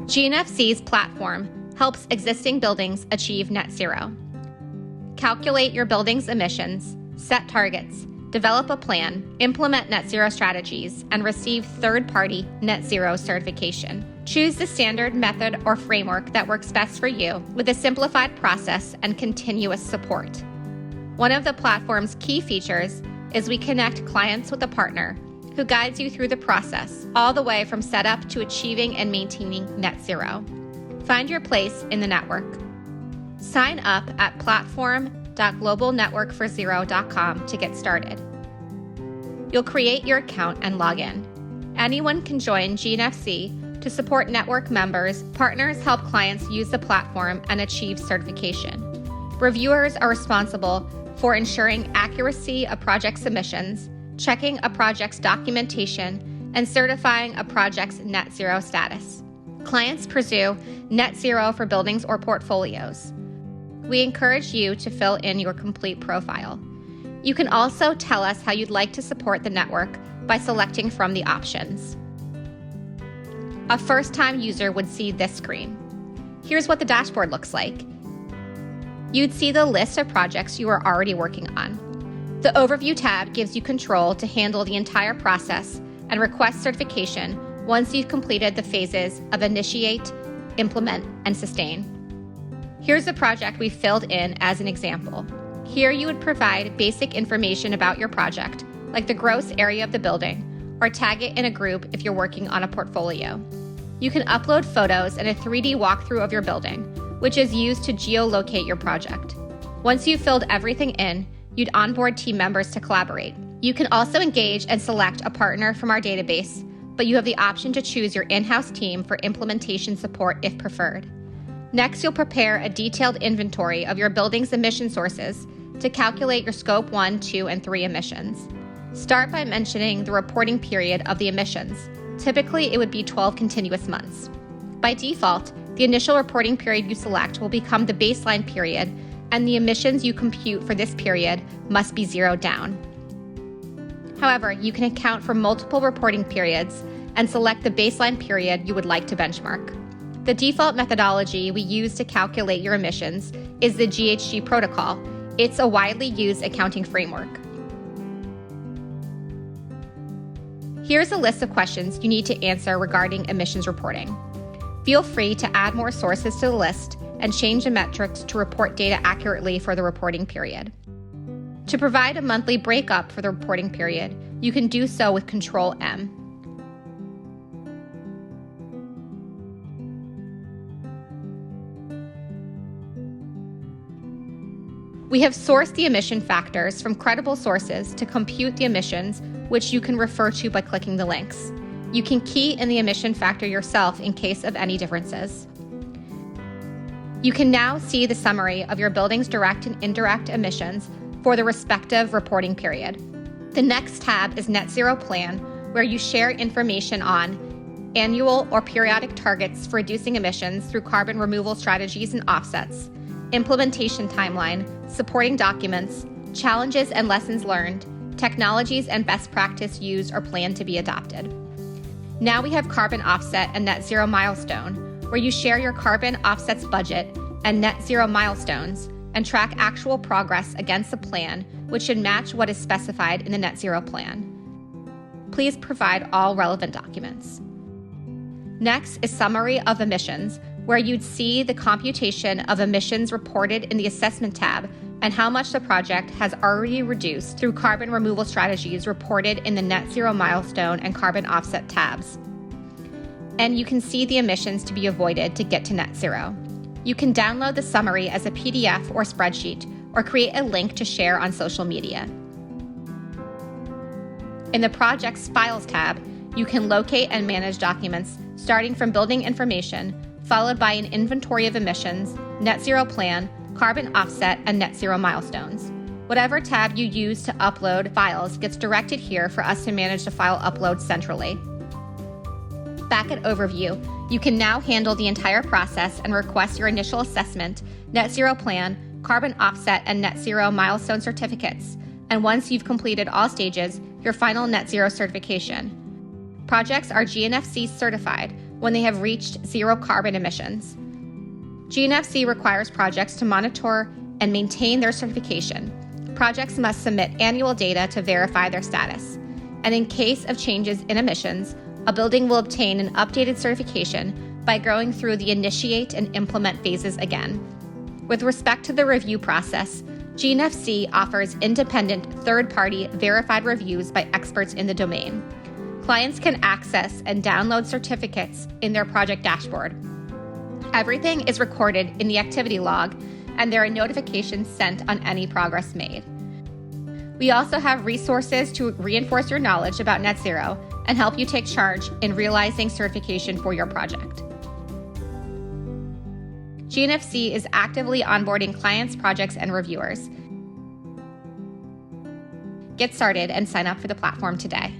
GNFC's platform helps existing buildings achieve net zero. Calculate your building's emissions, set targets, develop a plan, implement net zero strategies, and receive third-party net zero certification. Choose the standard method or framework that works best for you with a simplified process and continuous support. One of the platform's key features is we connect clients with a partner who guides you through the process, all the way from setup to achieving and maintaining net zero. Find your place in the network. Sign up at platform.globalnetworkforzero.com to get started. You'll create your account and log in. Anyone can join GNFC to support network members. Partners help clients use the platform and achieve certification. Reviewers are responsible for ensuring accuracy of project submissions, checking a project's documentation, and certifying a project's net zero status. Clients pursue net zero for buildings or portfolios. We encourage you to fill in your complete profile. You can also tell us how you'd like to support the network by selecting from the options. A first-time user would see this screen. Here's what the dashboard looks like. You'd see the list of projects you are already working on. The Overview tab gives you control to handle the entire process and request certification once you've completed the phases of initiate, implement, and sustain. Here's the project we filled in as an example. Here you would provide basic information about your project, like the gross area of the building, or tag it in a group if you're working on a portfolio. You can upload photos and a 3D walkthrough of your building, which is used to geolocate your project. Once you've filled everything in, you'd onboard team members to collaborate. You can also engage and select a partner from our database, but you have the option to choose your in-house team for implementation support if preferred. Next, you'll prepare a detailed inventory of your building's emission sources to calculate your Scope 1, 2, and 3 emissions. Start by mentioning the reporting period of the emissions. Typically, it would be 12 continuous months. By default, the initial reporting period you select will become the baseline period, and the emissions you compute for this period must be zeroed down. However, you can account for multiple reporting periods and select the baseline period you would like to benchmark. The default methodology we use to calculate your emissions is the GHG protocol. It's a widely used accounting framework. Here's a list of questions you need to answer regarding emissions reporting. Feel free to add more sources to the list and change the metrics to report data accurately for the reporting period. To provide a monthly breakup for the reporting period, you can do so with Control M. We have sourced the emission factors from credible sources to compute the emissions, which you can refer to by clicking the links. You can key in the emission factor yourself in case of any differences. You can now see the summary of your building's direct and indirect emissions for the respective reporting period. The next tab is Net Zero Plan, where you share information on annual or periodic targets for reducing emissions through carbon removal strategies and offsets, implementation timeline, supporting documents, challenges and lessons learned, technologies and best practice used or planned to be adopted. Now we have carbon offset and net zero milestone, where you share your carbon offsets budget and net zero milestones and track actual progress against the plan, which should match what is specified in the net zero plan. Please provide all relevant documents. Next is summary of emissions, where you'd see the computation of emissions reported in the assessment tab and how much the project has already reduced through carbon removal strategies reported in the net zero milestone and carbon offset tabs. And you can see the emissions to be avoided to get to net zero. You can download the summary as a PDF or spreadsheet, or create a link to share on social media. In the Project's Files tab, you can locate and manage documents starting from building information, followed by an inventory of emissions, net zero plan, carbon offset, and net zero milestones. Whatever tab you use to upload files gets directed here for us to manage the file upload centrally. Back at Overview, you can now handle the entire process and request your initial assessment, net zero plan, carbon offset, and net zero milestone certificates and once you've completed all stages, your final net zero certification. Projects are GNFC certified when they have reached zero carbon emissions. GNFC requires projects to monitor and maintain their certification. Projects must submit annual data to verify their status. And in case of changes in emissions, a building will obtain an updated certification by going through the initiate and implement phases again. With respect to the review process, GNFC offers independent third-party verified reviews by experts in the domain. Clients can access and download certificates in their project dashboard. Everything is recorded in the activity log, and there are notifications sent on any progress made. We also have resources to reinforce your knowledge about net zero and help you take charge in realizing certification for your project. GNFC is actively onboarding clients, projects, and reviewers. Get started and sign up for the platform today.